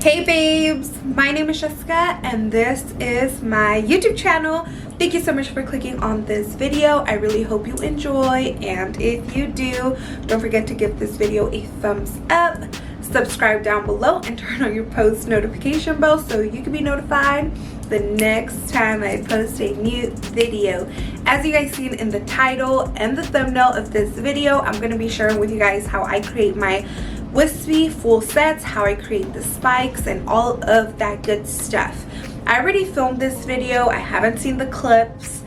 Hey babes, my name is Jessica and this is my YouTube channel. Thank you so much for clicking on this video. I really hope you enjoy, and if you do, don't forget to give this video a thumbs up, subscribe down below, and turn on your post notification bell so you can be notified the next time I post a new video. As you guys seen in the title and the thumbnail of this video, I'm going to be sharing with you guys how I create my wispy full sets, how I create the spikes, and all of that good stuff. I already filmed this video. I haven't seen the clips,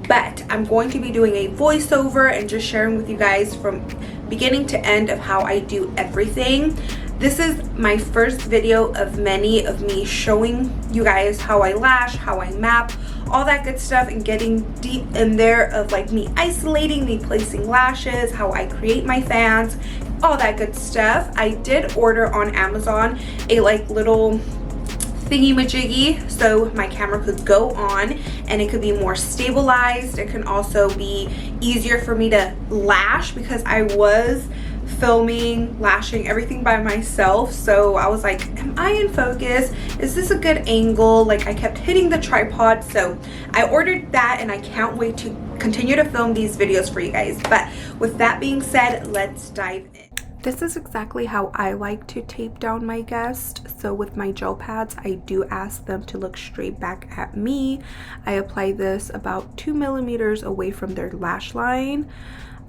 but I'm going to be doing a voiceover and just sharing with you guys from beginning to end of how I do everything. This is my first video of many of me showing you guys how I lash, how I map, all that good stuff, and getting deep in there of like me isolating, me placing lashes, how I create my fans, all that good stuff. I did order on Amazon a like little thingy majiggy so my camera could go on and it could be more stabilized. It can also be easier for me to lash because I was filming, lashing, everything by myself. So I was like, am I in focus? Is this a good angle? Like, I kept hitting the tripod. So I ordered that and I can't wait to continue to film these videos for you guys. But with that being said, let's dive in. This is exactly how I like to tape down my guests. So with my gel pads, I do ask them to look straight back at me. I apply this about 2 millimeters away from their lash line.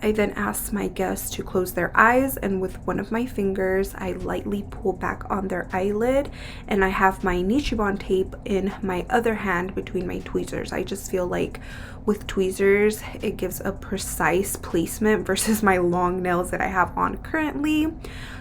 I then ask my guests to close their eyes, and with one of my fingers I lightly pull back on their eyelid, and I have my Nichiban tape in my other hand between my tweezers. I just feel like with tweezers it gives a precise placement versus my long nails that I have on currently.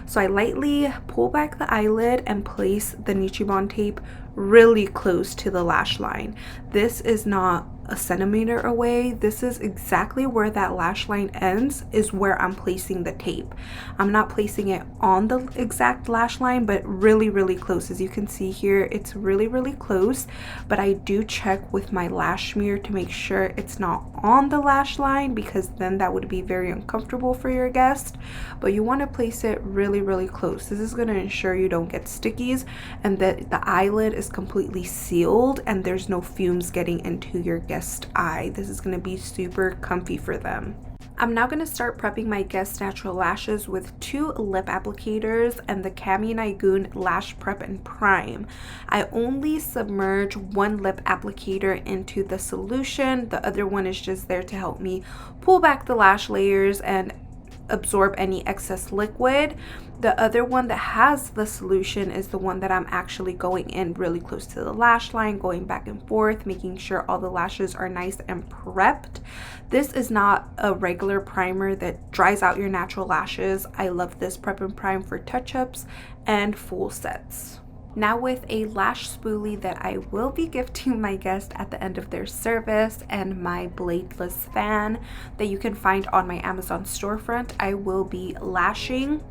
So I lightly pull back the eyelid and place the Nichiban tape really close to the lash line. This is not a centimeter away. This is exactly where that lash line ends, is where I'm placing the tape. I'm not placing it on the exact lash line, but really close. As you can see here, it's really close, but I do check with my lash mirror to make sure it's not on the lash line, because then that would be very uncomfortable for your guest. But you want to place it really close. This is going to ensure you don't get stickies and that the eyelid is completely sealed and there's no fumes getting into your guest eye. This is going to be super comfy for them. I'm now going to start prepping my guest natural lashes with 2 lip applicators and the Cami Nigun Lash Prep and Prime. I only submerge 1 lip applicator into the solution. The other one is just there to help me pull back the lash layers and absorb any excess liquid. The other one that has the solution is the one that I'm actually going in really close to the lash line, going back and forth, making sure all the lashes are nice and prepped. This is not a regular primer that dries out your natural lashes. I love this prep and prime for touch-ups and full sets. Now with a lash spoolie that I will be gifting my guest at the end of their service, and my bladeless fan that you can find on my Amazon storefront, I will be lashing.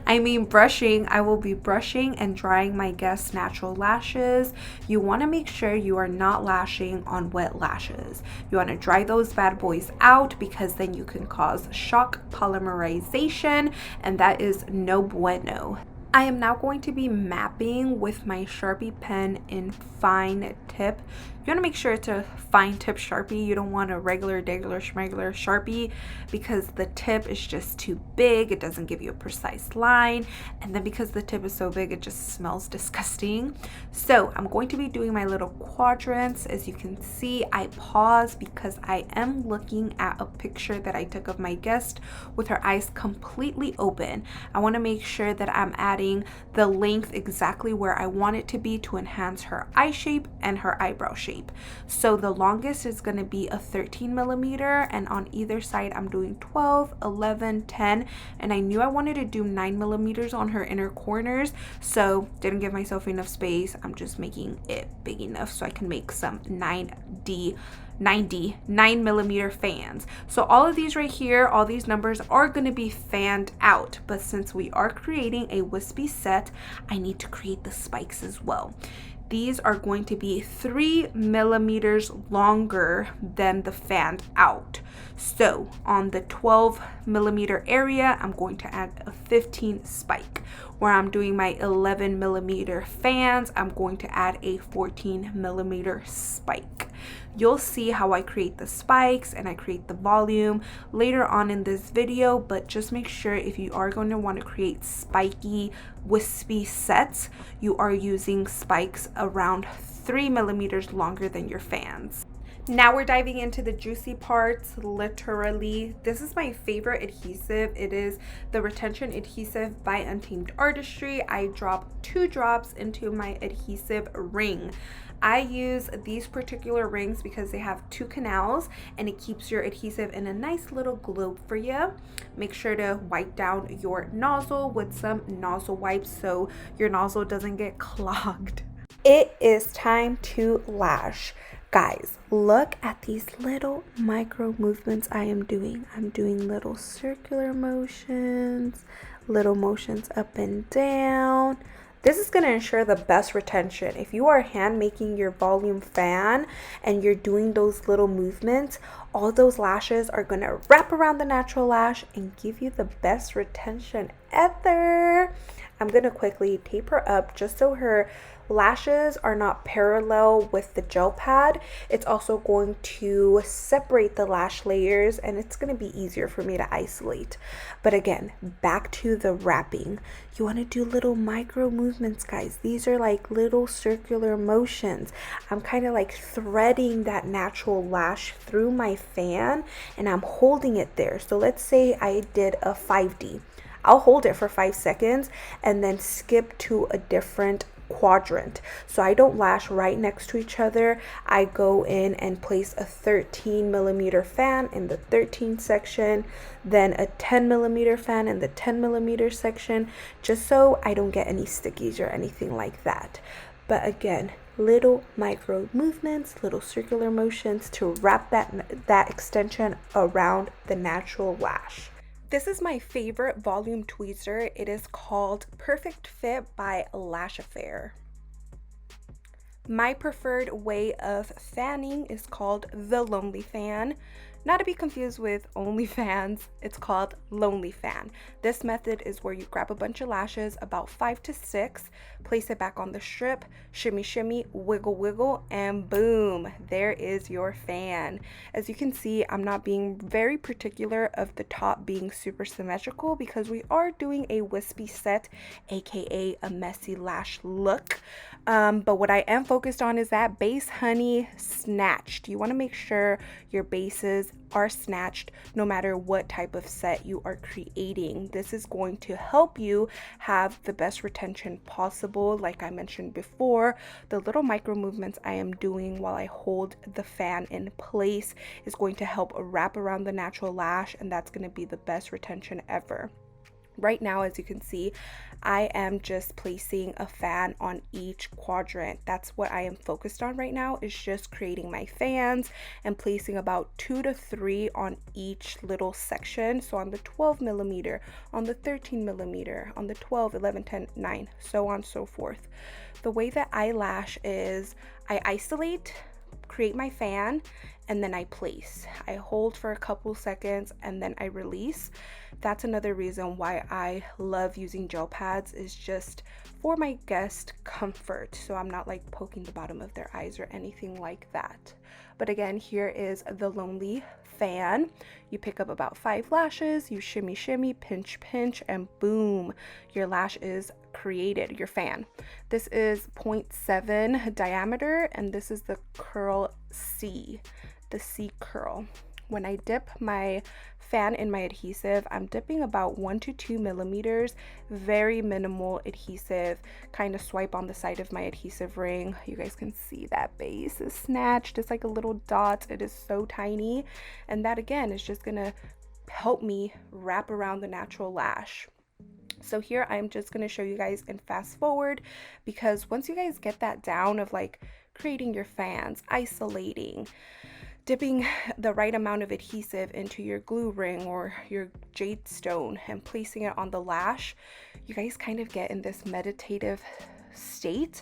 I mean brushing. I will be brushing and drying my guest's natural lashes. You want to make sure you are not lashing on wet lashes. You want to dry those bad boys out, because then you can cause shock polymerization, and that is no bueno. I am now going to be mapping with my Sharpie pen in fine tip. You want to make sure it's a fine tip Sharpie. You don't want a regular schmegular Sharpie, because the tip is just too big. It doesn't give you a precise line, and then because the tip is so big, it just smells disgusting. So I'm going to be doing my little quadrants. As you can see, I pause because I am looking at a picture that I took of my guest with her eyes completely open. I want to make sure that I'm adding the length exactly where I want it to be to enhance her eye shape and her eyebrow shape. So the longest is going to be a 13 millimeter, and on either side I'm doing 12, 11, 10, and I knew I wanted to do 9 millimeters on her inner corners, so didn't give myself enough space. I'm just making it big enough so I can make some 9 millimeter fans. So all of these right here, all these numbers are going to be fanned out, but since we are creating a wispy set, I need to create the spikes as well. These are going to be 3 millimeters longer than the fanned out. So on the 12 millimeter area, I'm going to add a 15 spike. where I'm doing my 11mm fans, I'm going to add a 14mm spike. You'll see how I create the spikes and I create the volume later on in this video, but just make sure if you are going to want to create spiky, wispy sets, you are using spikes around 3mm longer than your fans. Now we're diving into the juicy parts, literally. This is my favorite adhesive. It is the Retention Adhesive by Untamed Artistry. I drop 2 drops into my adhesive ring. I use these particular rings because they have 2 canals and it keeps your adhesive in a nice little globe for you. Make sure to wipe down your nozzle with some nozzle wipes so your nozzle doesn't get clogged. It is time to lash. Guys, look at these little micro movements I am doing. I'm doing little circular motions, little motions up and down. This is going to ensure the best retention. If you are hand making your volume fan and you're doing those little movements, all those lashes are going to wrap around the natural lash and give you the best retention ever. I'm going to quickly tape her up just so her lashes are not parallel with the gel pad. It's also going to separate the lash layers and it's going to be easier for me to isolate. But again, back to the wrapping. You want to do little micro movements, guys. These are like little circular motions. I'm kind of like threading that natural lash through my fan and I'm holding it there. So let's say I did a 5D. I'll hold it for 5 seconds and then skip to a different quadrant. So I don't lash right next to each other. I go in and place a 13mm fan in the 13 section, then a 10mm fan in the 10mm section, just so I don't get any stickies or anything like that. But again, little micro movements, little circular motions to wrap that extension around the natural lash. This is my favorite volume tweezer. It is called Perfect Fit by Lash Affair. My preferred way of fanning is called the Lonely Fan. Not to be confused with OnlyFans, it's called Lonely Fan. This method is where you grab a bunch of lashes, about 5 to 6, place it back on the strip, shimmy shimmy, wiggle wiggle, and boom, there is your fan. As you can see, I'm not being very particular of the top being super symmetrical because we are doing a wispy set, aka a messy lash look. But what I am focused on is that base, honey, snatched. You want to make sure your bases are snatched no matter what type of set you are creating. This is going to help you have the best retention possible. Like I mentioned before, the little micro movements I am doing while I hold the fan in place is going to help wrap around the natural lash, and that's going to be the best retention ever. Right now, as you can see, I am just placing a fan on each quadrant. That's what I am focused on right now, is just creating my fans and placing about 2 to 3 on each little section. So on the 12mm, on the 13mm, on the 12, 11, 10, 9, so on and so forth. The way that I lash is I isolate, create my fan, and then I place. I hold for a couple seconds and then I release. That's another reason why I love using gel pads, is just for my guest comfort. So I'm not like poking the bottom of their eyes or anything like that. But again, here is the Lonely Fan. You pick up about 5 lashes, you shimmy shimmy, pinch pinch, and boom, your lash is created, your fan. This is 0.7 diameter and this is the curl C, the C curl. When I dip my fan in my adhesive, I'm dipping about 1 to 2 millimeters, very minimal adhesive, kind of swipe on the side of my adhesive ring. You guys can see that base is snatched. It's like a little dot. It is so tiny, and that again is just gonna help me wrap around the natural lash. So here I'm just going to show you guys in fast forward, because once you guys get that down of like creating your fans, isolating, dipping the right amount of adhesive into your glue ring or your jade stone and placing it on the lash, you guys kind of get in this meditative state.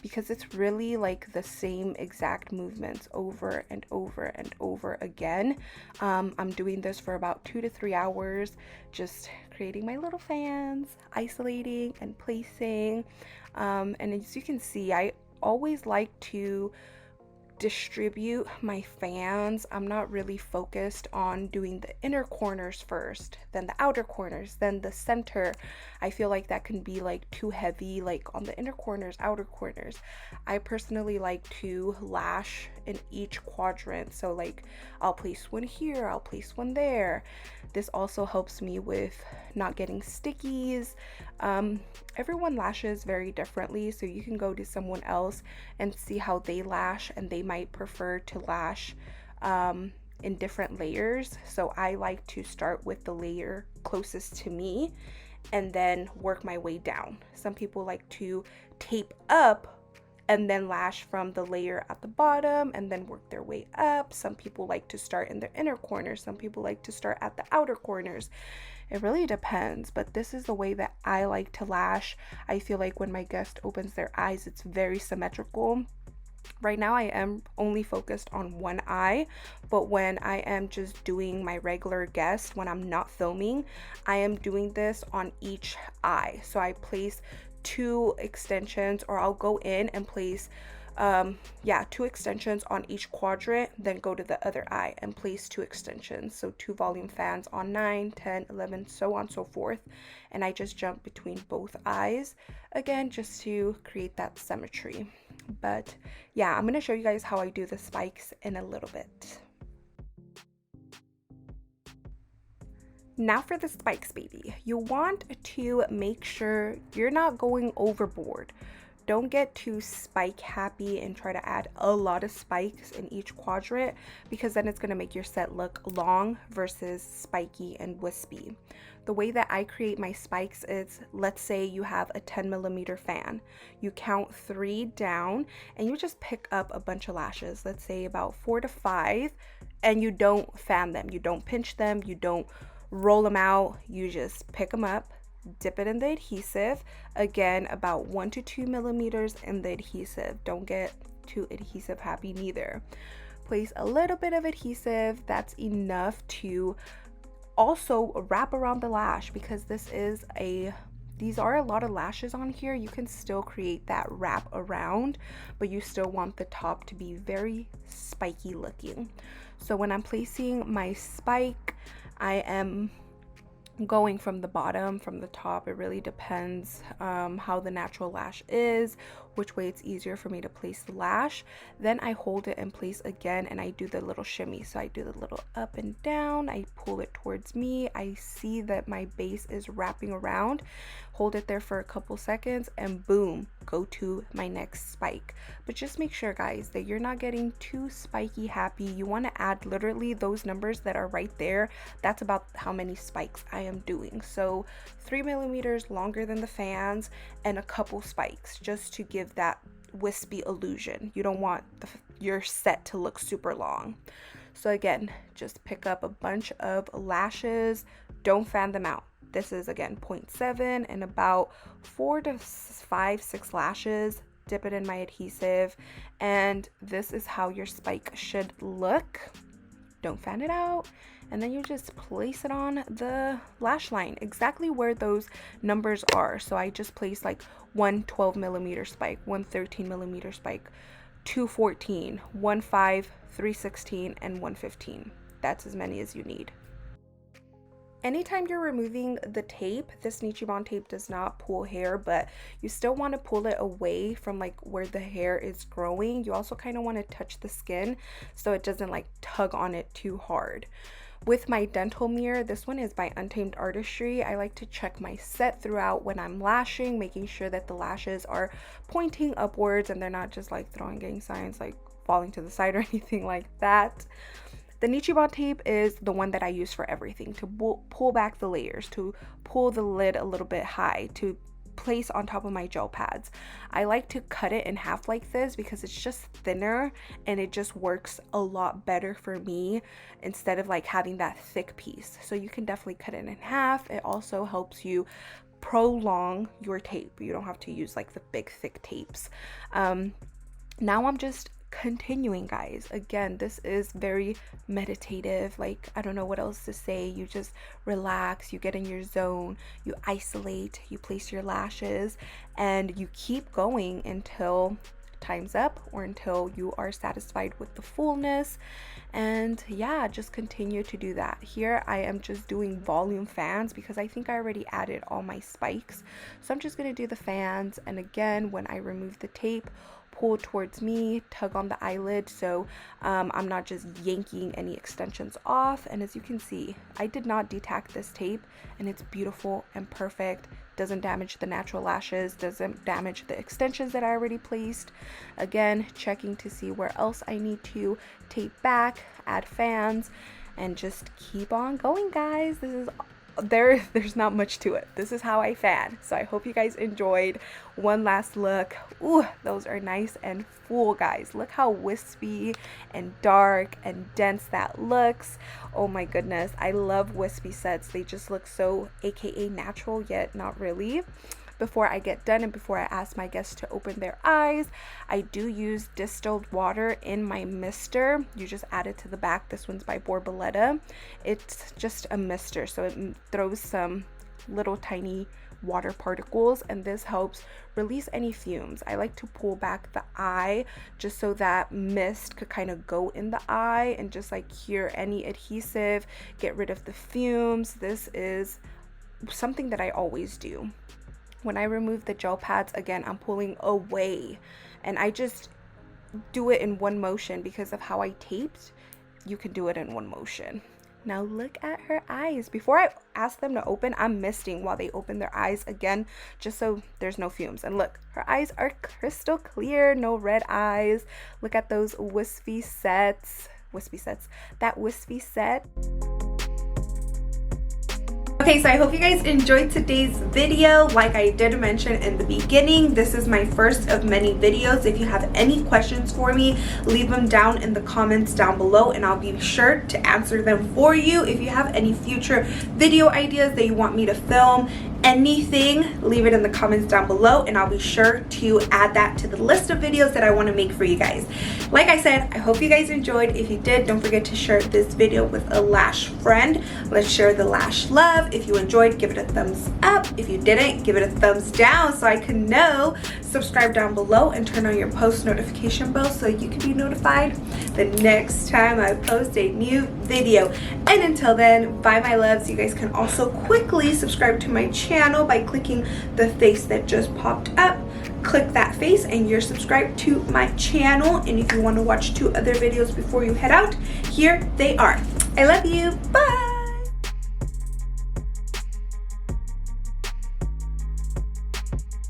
because it's really like the same exact movements over and over and over again. I'm doing this for about 2 to 3 hours, just creating my little fans, isolating and placing. And as you can see, I always like to distribute my fans. I'm not really focused on doing the inner corners first, then the outer corners, then the center. I feel like that can be like too heavy, like on the inner corners, outer corners. I personally like to lash in each quadrant. So like I'll place one here, I'll place one there. This also helps me with not getting stickies. Everyone lashes very differently, so you can go to someone else and see how they lash, and they might prefer to lash in different layers. So I like to start with the layer closest to me and then work my way down. Some people like to tape up and then lash from the layer at the bottom and then work their way up. Some people like to start in the inner corners. Some people like to start at the outer corners. It really depends, but this is the way that I like to lash. I feel like when my guest opens their eyes, it's very symmetrical. Right now I am only focused on one eye, but when I am just doing my regular guest, when I'm not filming, I am doing this on each eye. So I place 2 extensions, or I'll go in and place 2 extensions on each quadrant, then go to the other eye and place 2 extensions. So 2 volume fans on 9, 10, 11, so on, so forth. And I just jump between both eyes again, just to create that symmetry. But yeah, I'm going to show you guys how I do the spikes in a little bit. Now for the spikes, baby. You want to make sure you're not going overboard. Don't get too spike happy and try to add a lot of spikes in each quadrant, because then it's going to make your set look long versus spiky and wispy. The way that I create my spikes is, let's say you have a 10mm fan. You count 3 down and you just pick up a bunch of lashes, let's say about 4 to 5, and you don't fan them. You don't pinch them. You don't roll them out. You just pick them up, dip it in the adhesive, again about 1 to 2 millimeters in the adhesive. Don't get too adhesive happy neither. Place a little bit of adhesive. That's enough to also wrap around the lash, because these are a lot of lashes on here. You can still create that wrap around, but you still want the top to be very spiky looking. So when I'm placing my spike, I am going from the bottom, from the top. It really depends how the natural lash is, which way it's easier for me to place the lash. Then I hold it in place again and I do the little shimmy. So I do the little up and down, I pull it towards me, I see that my base is wrapping around, hold it there for a couple seconds, and boom, go to my next spike. But just make sure, guys, that you're not getting too spiky happy. You want to add literally those numbers that are right there. That's about how many spikes I am doing. So 3 millimeters longer than the fans and a couple spikes, just to give that wispy illusion. You don't want your set to look super long. So again, just pick up a bunch of lashes, don't fan them out. This is again 0.7 and about 4 to 5, 6 lashes. Dip it in my adhesive, and this is how your spike should look. Don't fan it out, and then you just place it on the lash line exactly where those numbers are. So I just place like 1 12mm spike, 1 13mm spike, 2 14, 1 5, 3 16, and 1 15. That's as many as you need. Anytime you're removing the tape, this Nichiban tape does not pull hair, but you still want to pull it away from like where the hair is growing. You also kind of want to touch the skin so it doesn't like tug on it too hard. With my dental mirror, this one is by Untamed Artistry. I like to check my set throughout when I'm lashing, making sure that the lashes are pointing upwards and they're not just like throwing gang signs, like falling to the side or anything like that. The Nichiban tape is the one that I use for everything, to pull back the layers, to pull the lid a little bit high, to place on top of my gel pads. I like to cut it in half like this because it's just thinner and it just works a lot better for me instead of like having that thick piece. So you can definitely cut it in half. It also helps you prolong your tape. You don't have to use like the big thick tapes. Now I'm just continuing, guys. Again, this is very meditative. Like, I don't know what else to say. You just relax, you get in your zone, you isolate, you place your lashes, and you keep going until time's up or until you are satisfied with the fullness. And yeah, just continue to do that. Here I am just doing volume fans because I think I already added all my spikes, so I'm just going to do the fans. And again, when I remove the tape, pull towards me, tug on the eyelid, so I'm not just yanking any extensions off. And as you can see, I did not detack this tape, and it's beautiful and perfect. Doesn't damage the natural lashes, doesn't damage the extensions that I already placed. Again, checking to see where else I need to tape back, add fans, and just keep on going, guys. This is there's not much to it. This is how I fan. So I hope you guys enjoyed. One last look. Ooh, those are nice and full, guys. Look how wispy and dark and dense that looks. Oh my goodness, I love wispy sets. They just look so aka natural, yet not really. Before I get done and before I ask my guests to open their eyes, I do use distilled water in my mister. You just add it to the back. This one's by Borboleta. It's just a mister, so it throws some little tiny water particles, and this helps release any fumes. I like to pull back the eye just so that mist could kind of go in the eye and just like cure any adhesive, get rid of the fumes. This is something that I always do. When I remove the gel pads, again, I'm pulling away, and I just do it in one motion because of how I taped. You can do it in one motion. Now look at her eyes. Before I ask them to open, I'm misting while they open their eyes again, just so there's no fumes. And look, her eyes are crystal clear, no red eyes. Look at those wispy sets, that wispy set. Okay, so I hope you guys enjoyed today's video. Like I did mention in the beginning, this is my first of many videos. If you have any questions for me, leave them down in the comments down below, and I'll be sure to answer them for you. If you have any future video ideas that you want me to film, anything, leave it in the comments down below, and I'll be sure to add that to the list of videos that I want to make for you guys. Like I said, I hope you guys enjoyed. If you did, don't forget to share this video with a lash friend. Let's share the lash love. If you enjoyed, give it a thumbs up. If you didn't, give it a thumbs down so I can know. Subscribe down below and turn on your post notification bell so you can be notified the next time I post a new video. And until then, bye my loves. You guys can also quickly subscribe to my channel by clicking the face that just popped up. Click that face and you're subscribed to my channel. And if you want to watch 2 other videos before you head out, here they are. I love you. Bye.